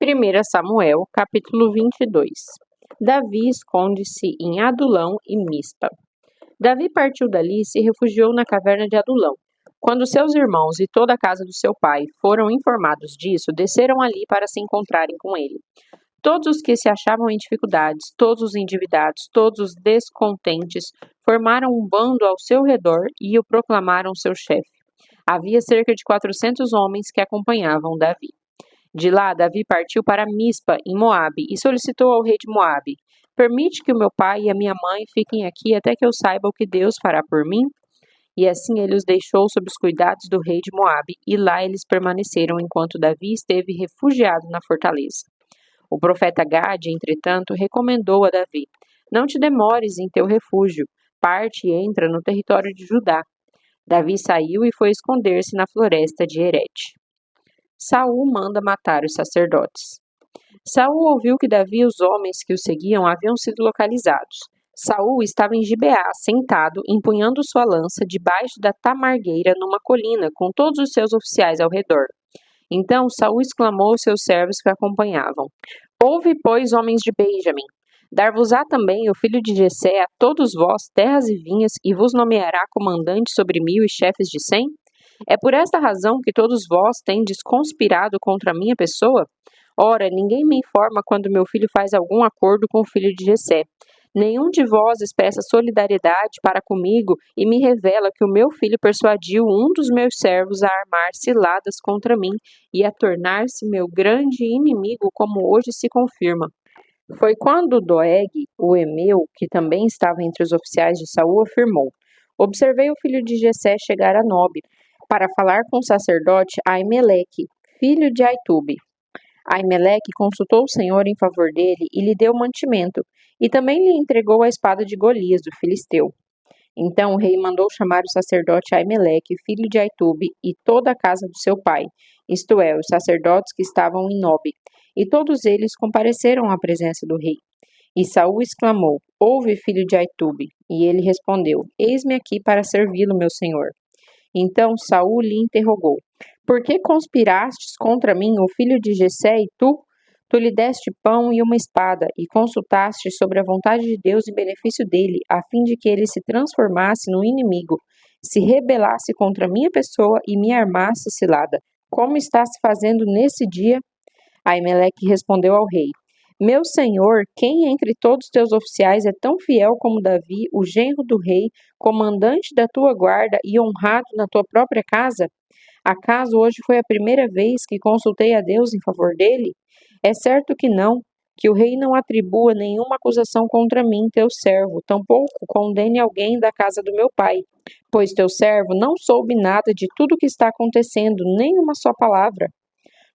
1 Samuel, capítulo 22. Davi esconde-se em Adulão e Mispa. Davi partiu dali e se refugiou na caverna de Adulão. Quando seus irmãos e toda a casa do seu pai foram informados disso, desceram ali para se encontrarem com ele. Todos os que se achavam em dificuldades, todos os endividados, todos os descontentes, formaram um bando ao seu redor e o proclamaram seu chefe. Havia cerca de 400 homens que acompanhavam Davi. De lá, Davi partiu para Mispa, em Moabe, e solicitou ao rei de Moabe: permite que o meu pai e a minha mãe fiquem aqui até que eu saiba o que Deus fará por mim? E assim ele os deixou sob os cuidados do rei de Moabe, e lá eles permaneceram enquanto Davi esteve refugiado na fortaleza. O profeta Gade, entretanto, recomendou a Davi: não te demores em teu refúgio, parte e entra no território de Judá. Davi saiu e foi esconder-se na floresta de Herete. Saul manda matar os sacerdotes. Saul ouviu que Davi e os homens que o seguiam haviam sido localizados. Saul estava em Gibeá, sentado, empunhando sua lança debaixo da tamargueira numa colina, com todos os seus oficiais ao redor. Então Saul exclamou aos seus servos que o acompanhavam: ouve, pois, homens de Benjamim, dar-vos-á também o filho de Jessé a todos vós terras e vinhas, e vos nomeará comandante sobre 1000 e chefes de 100? É por esta razão que todos vós tendes conspirado contra a minha pessoa? Ora, ninguém me informa quando meu filho faz algum acordo com o filho de Jessé. Nenhum de vós expressa solidariedade para comigo e me revela que o meu filho persuadiu um dos meus servos a armar ciladas contra mim e a tornar-se meu grande inimigo, como hoje se confirma. Foi quando Doeg, o Emeu, que também estava entre os oficiais de Saul, afirmou: observei o filho de Jessé chegar a Nobe para falar com o sacerdote Aimeleque, filho de Aitube. Aimeleque consultou o Senhor em favor dele e lhe deu mantimento, e também lhe entregou a espada de Golias, do filisteu. Então o rei mandou chamar o sacerdote Aimeleque, filho de Aitube, e toda a casa do seu pai, isto é, os sacerdotes que estavam em Nobe, e todos eles compareceram à presença do rei. E Saul exclamou: ouve, filho de Aitube. E ele respondeu: eis-me aqui para servi-lo, meu senhor. Então Saul lhe interrogou: por que conspirastes contra mim, o filho de Jessé, e tu? Tu lhe deste pão e uma espada, e consultaste sobre a vontade de Deus em benefício dele, a fim de que ele se transformasse no inimigo, se rebelasse contra minha pessoa e me armasse cilada. Como estás fazendo nesse dia? Aimeleque respondeu ao rei: meu senhor, quem entre todos teus oficiais é tão fiel como Davi, o genro do rei, comandante da tua guarda e honrado na tua própria casa? Acaso hoje foi a primeira vez que consultei a Deus em favor dele? É certo que não, que o rei não atribua nenhuma acusação contra mim, teu servo, tampouco condene alguém da casa do meu pai, pois teu servo não soube nada de tudo o que está acontecendo, nem uma só palavra.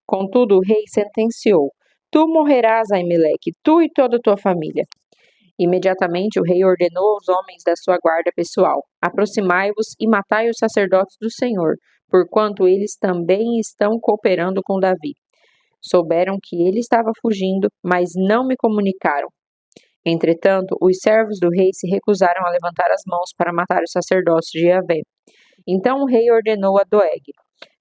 Contudo, o rei sentenciou: tu morrerás, Aimeleque, tu e toda a tua família. Imediatamente o rei ordenou aos homens da sua guarda pessoal: aproximai-vos e matai os sacerdotes do Senhor, porquanto eles também estão cooperando com Davi. Souberam que ele estava fugindo, mas não me comunicaram. Entretanto, os servos do rei se recusaram a levantar as mãos para matar os sacerdotes de Javé. Então o rei ordenou a Doeg: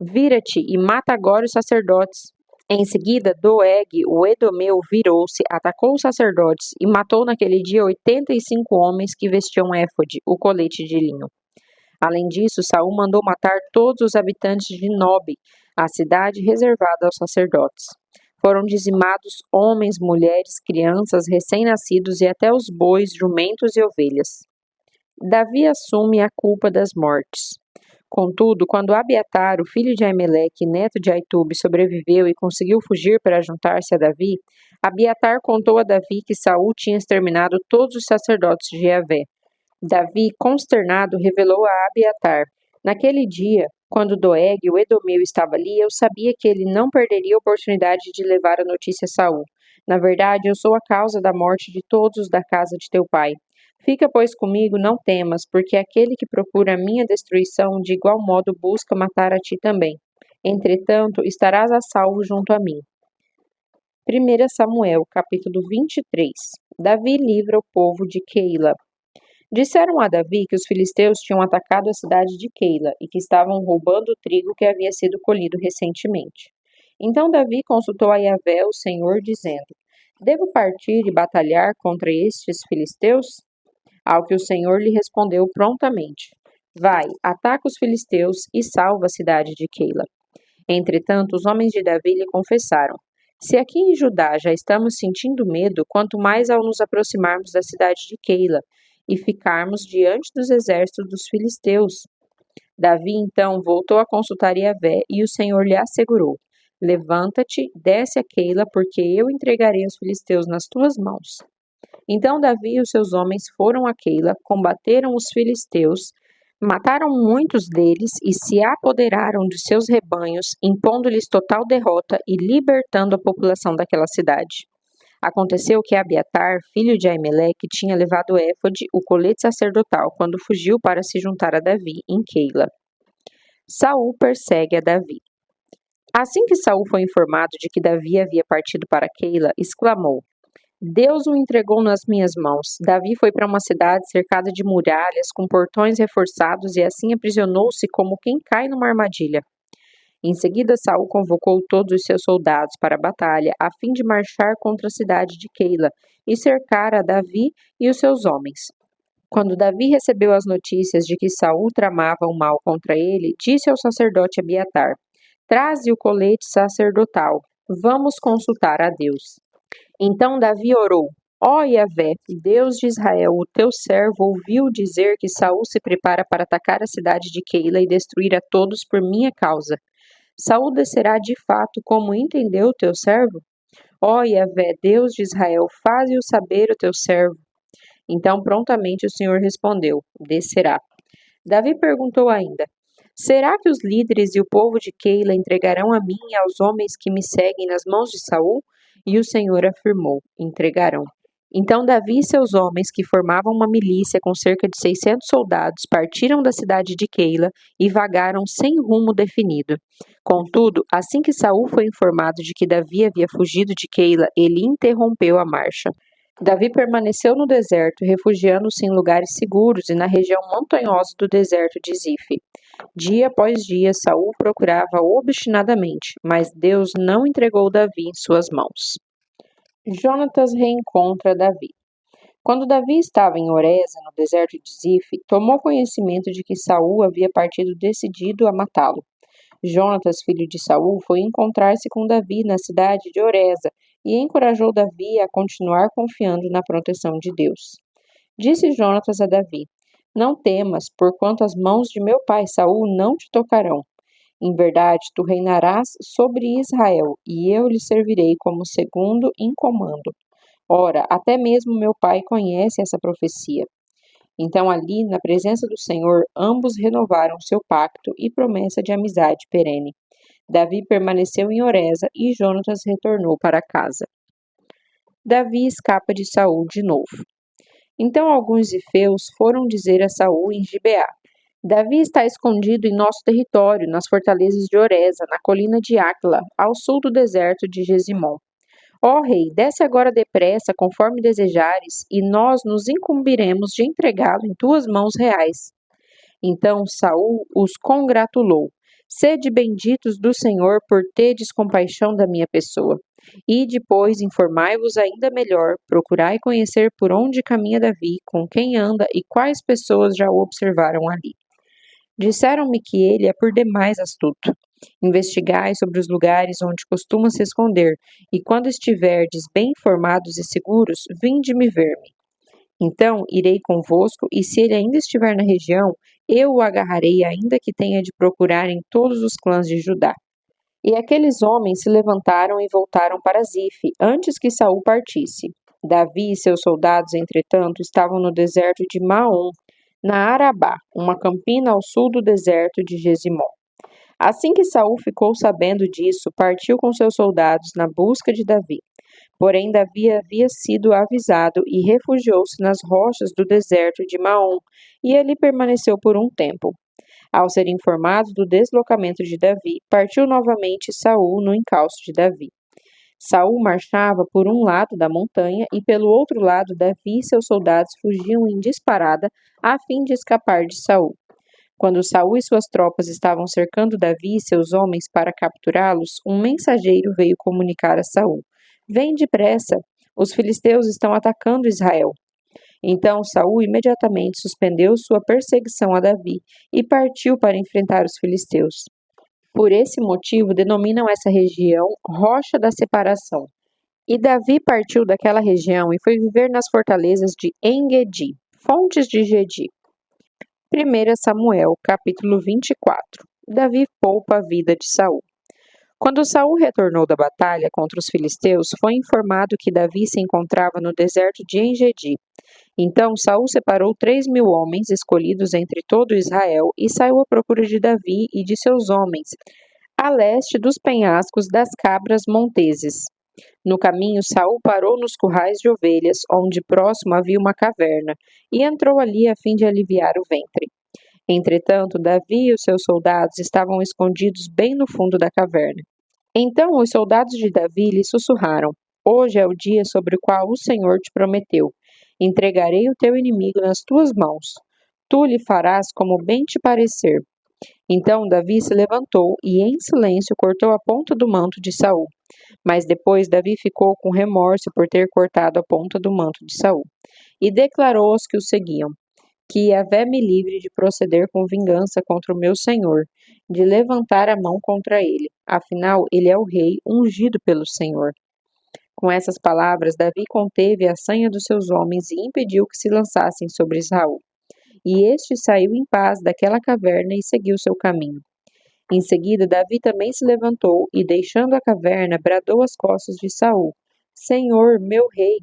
vira-te e mata agora os sacerdotes. Em seguida, Doeg, o Edomeu, virou-se, atacou os sacerdotes e matou naquele dia 85 homens que vestiam éfode, o colete de linho. Além disso, Saul mandou matar todos os habitantes de Nobe, a cidade reservada aos sacerdotes. Foram dizimados homens, mulheres, crianças, recém-nascidos e até os bois, jumentos e ovelhas. Davi assume a culpa das mortes. Contudo, quando Abiatar, o filho de Aimeleque, neto de Aitube, sobreviveu e conseguiu fugir para juntar-se a Davi, Abiatar contou a Davi que Saul tinha exterminado todos os sacerdotes de Javé. Davi, consternado, revelou a Abiatar: naquele dia, quando Doeg, o Edomeu, estava ali, eu sabia que ele não perderia a oportunidade de levar a notícia a Saul. Na verdade, eu sou a causa da morte de todos os da casa de teu pai. Fica, pois, comigo, não temas, porque aquele que procura a minha destruição, de igual modo busca matar a ti também. Entretanto, estarás a salvo junto a mim. 1 Samuel, capítulo 23. Davi livra o povo de Keila. Disseram a Davi que os filisteus tinham atacado a cidade de Keila e que estavam roubando o trigo que havia sido colhido recentemente. Então Davi consultou a Yahvé, o Senhor, dizendo: Devo partir e batalhar contra estes filisteus? Ao que o Senhor lhe respondeu prontamente: Vai, ataca os filisteus e salva a cidade de Keila. Entretanto, os homens de Davi lhe confessaram: Se aqui em Judá já estamos sentindo medo, quanto mais ao nos aproximarmos da cidade de Keila e ficarmos diante dos exércitos dos filisteus. Davi então voltou a consultar Yahvé e o Senhor lhe assegurou: Levanta-te, desce a Keila, porque eu entregarei os filisteus nas tuas mãos. Então Davi e os seus homens foram a Keila, combateram os filisteus, mataram muitos deles e se apoderaram de seus rebanhos, impondo-lhes total derrota e libertando a população daquela cidade. Aconteceu que Abiatar, filho de Aimeleque, tinha levado o éfode, o colete sacerdotal, quando fugiu para se juntar a Davi em Keila. Saul persegue a Davi. Assim que Saul foi informado de que Davi havia partido para Keila, exclamou: Deus o entregou nas minhas mãos. Davi foi para uma cidade cercada de muralhas, com portões reforçados, e assim aprisionou-se como quem cai numa armadilha. Em seguida, Saul convocou todos os seus soldados para a batalha, a fim de marchar contra a cidade de Keila e cercar a Davi e os seus homens. Quando Davi recebeu as notícias de que Saul tramava um mal contra ele, disse ao sacerdote Abiatar: Traze o colete sacerdotal. Vamos consultar a Deus. Então Davi orou: Ó Yahvé, Deus de Israel, o teu servo ouviu dizer que Saul se prepara para atacar a cidade de Keila e destruir a todos por minha causa. Saul descerá de fato, como entendeu o teu servo? Ó Yahvé, Deus de Israel, faze-o saber o teu servo. Então prontamente o Senhor respondeu: Descerá. Davi perguntou ainda: Será que os líderes e o povo de Keila entregarão a mim e aos homens que me seguem nas mãos de Saul? E o Senhor afirmou: Entregarão. Então Davi e seus homens, que formavam uma milícia com cerca de 600 soldados, partiram da cidade de Keila e vagaram sem rumo definido. Contudo, assim que Saul foi informado de que Davi havia fugido de Keila, ele interrompeu a marcha. Davi permaneceu no deserto, refugiando-se em lugares seguros e na região montanhosa do deserto de Zife. Dia após dia, Saul procurava obstinadamente, mas Deus não entregou Davi em suas mãos. Jonatas reencontra Davi. Quando Davi estava em Oreza, no deserto de Zife, tomou conhecimento de que Saul havia partido decidido a matá-lo. Jonatas, filho de Saul, foi encontrar-se com Davi na cidade de Oreza e encorajou Davi a continuar confiando na proteção de Deus. Disse Jonatas a Davi: Não temas, porquanto as mãos de meu pai Saul não te tocarão. Em verdade, tu reinarás sobre Israel, e eu lhe servirei como segundo em comando. Ora, até mesmo meu pai conhece essa profecia. Então, ali, na presença do Senhor, ambos renovaram seu pacto e promessa de amizade perene. Davi permaneceu em Oreza e Jonatas retornou para casa. Davi escapa de Saul de novo. Então alguns zifeus foram dizer a Saul em Gibeá: Davi está escondido em nosso território, nas fortalezas de Oreza, na colina de Acla, ao sul do deserto de Gesimon. Ó rei, desce agora depressa, conforme desejares, e nós nos incumbiremos de entregá-lo em tuas mãos reais. Então Saul os congratulou: Sede benditos do Senhor por terdes compaixão da minha pessoa. E depois informai-vos ainda melhor, procurai conhecer por onde caminha Davi, com quem anda e quais pessoas já o observaram ali. Disseram-me que ele é por demais astuto. Investigai sobre os lugares onde costuma se esconder, e quando estiverdes bem informados e seguros, vinde-me ver-me. Então irei convosco, e se ele ainda estiver na região, eu o agarrarei, ainda que tenha de procurar em todos os clãs de Judá. E aqueles homens se levantaram e voltaram para Zife, antes que Saul partisse. Davi e seus soldados, entretanto, estavam no deserto de Maom, na Arabá, uma campina ao sul do deserto de Gesimon. Assim que Saul ficou sabendo disso, partiu com seus soldados na busca de Davi. Porém, Davi havia sido avisado e refugiou-se nas rochas do deserto de Maom, e ali permaneceu por um tempo. Ao ser informado do deslocamento de Davi, partiu novamente Saul no encalço de Davi. Saul marchava por um lado da montanha e pelo outro lado Davi e seus soldados fugiam em disparada a fim de escapar de Saul. Quando Saul e suas tropas estavam cercando Davi e seus homens para capturá-los, um mensageiro veio comunicar a Saul: Vem depressa, os filisteus estão atacando Israel. Então Saul imediatamente suspendeu sua perseguição a Davi e partiu para enfrentar os filisteus. Por esse motivo denominam essa região Rocha da Separação. E Davi partiu daquela região e foi viver nas fortalezas de En-Gedi, fontes de Gedi. 1 Samuel, capítulo 24. Davi poupa a vida de Saul. Quando Saul retornou da batalha contra os filisteus, foi informado que Davi se encontrava no deserto de En-Gedi. Então Saul separou 3.000 homens escolhidos entre todo Israel e saiu à procura de Davi e de seus homens, a leste dos penhascos das Cabras Monteses. No caminho, Saul parou nos currais de ovelhas, onde próximo havia uma caverna, e entrou ali a fim de aliviar o ventre. Entretanto, Davi e os seus soldados estavam escondidos bem no fundo da caverna. Então os soldados de Davi lhe sussurraram: Hoje é o dia sobre o qual o Senhor te prometeu. Entregarei o teu inimigo nas tuas mãos. Tu lhe farás como bem te parecer. Então Davi se levantou e em silêncio cortou a ponta do manto de Saul. Mas depois Davi ficou com remorso por ter cortado a ponta do manto de Saul, e declarou aos que o seguiam: Que Yahvé me livre de proceder com vingança contra o meu senhor, de levantar a mão contra ele. Afinal, ele é o rei ungido pelo Senhor. Com essas palavras, Davi conteve a sanha dos seus homens e impediu que se lançassem sobre Israel. E este saiu em paz daquela caverna e seguiu seu caminho. Em seguida, Davi também se levantou e, deixando a caverna, bradou às costas de Saul: Senhor, meu rei!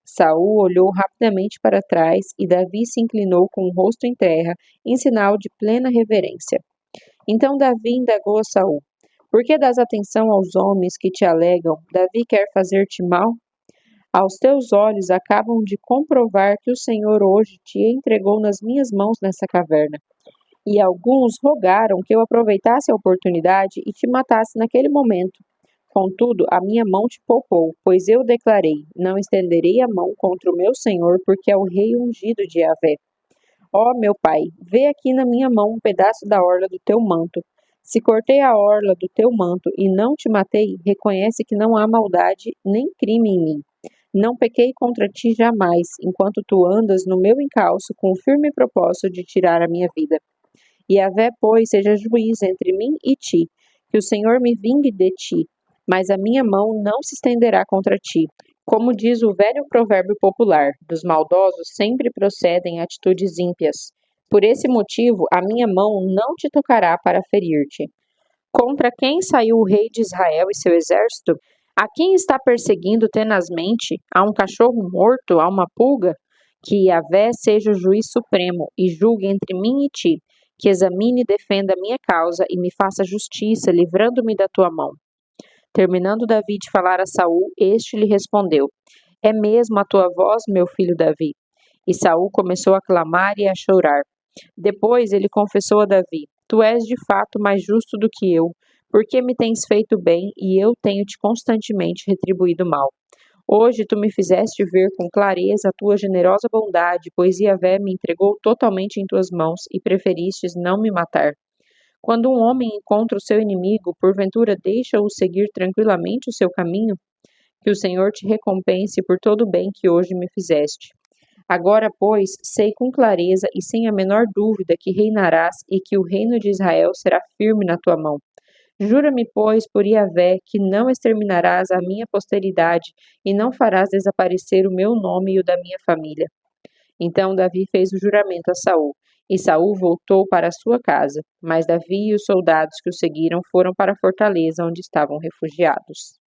Saul olhou rapidamente para trás e Davi se inclinou com o rosto em terra, em sinal de plena reverência. Então Davi indagou a Saul: Por que dás atenção aos homens que te alegam? Davi quer fazer-te mal? Aos teus olhos acabam de comprovar que o Senhor hoje te entregou nas minhas mãos nessa caverna. E alguns rogaram que eu aproveitasse a oportunidade e te matasse naquele momento. Contudo, a minha mão te poupou, pois eu declarei: Não estenderei a mão contra o meu senhor, porque é o rei ungido de Yahvé. Ó meu pai, vê aqui na minha mão um pedaço da orla do teu manto. Se cortei a orla do teu manto e não te matei, reconhece que não há maldade nem crime em mim. Não pequei contra ti jamais, enquanto tu andas no meu encalço com o firme propósito de tirar a minha vida. Yahvé, pois, seja juiz entre mim e ti, que o Senhor me vingue de ti, mas a minha mão não se estenderá contra ti. Como diz o velho provérbio popular, dos maldosos sempre procedem atitudes ímpias. Por esse motivo, a minha mão não te tocará para ferir-te. Contra quem saiu o rei de Israel e seu exército? A quem está perseguindo tenazmente? A um cachorro morto? A uma pulga? Que Yahvé seja o juiz supremo e julgue entre mim e ti, que examine e defenda a minha causa e me faça justiça, livrando-me da tua mão. Terminando Davi de falar a Saul, este lhe respondeu: É mesmo a tua voz, meu filho Davi? E Saul começou a clamar e a chorar. Depois ele confessou a Davi: Tu és de fato mais justo do que eu, porque me tens feito bem e eu tenho-te constantemente retribuído mal. Hoje tu me fizeste ver com clareza a tua generosa bondade, pois Yahvé me entregou totalmente em tuas mãos e preferistes não me matar. Quando um homem encontra o seu inimigo, porventura deixa-o seguir tranquilamente o seu caminho? Que o Senhor te recompense por todo o bem que hoje me fizeste. Agora, pois, sei com clareza e sem a menor dúvida que reinarás e que o reino de Israel será firme na tua mão. Jura-me, pois, por Yahvé, que não exterminarás a minha posteridade e não farás desaparecer o meu nome e o da minha família. Então Davi fez o juramento a Saul, e Saul voltou para a sua casa, mas Davi e os soldados que o seguiram foram para a fortaleza onde estavam refugiados.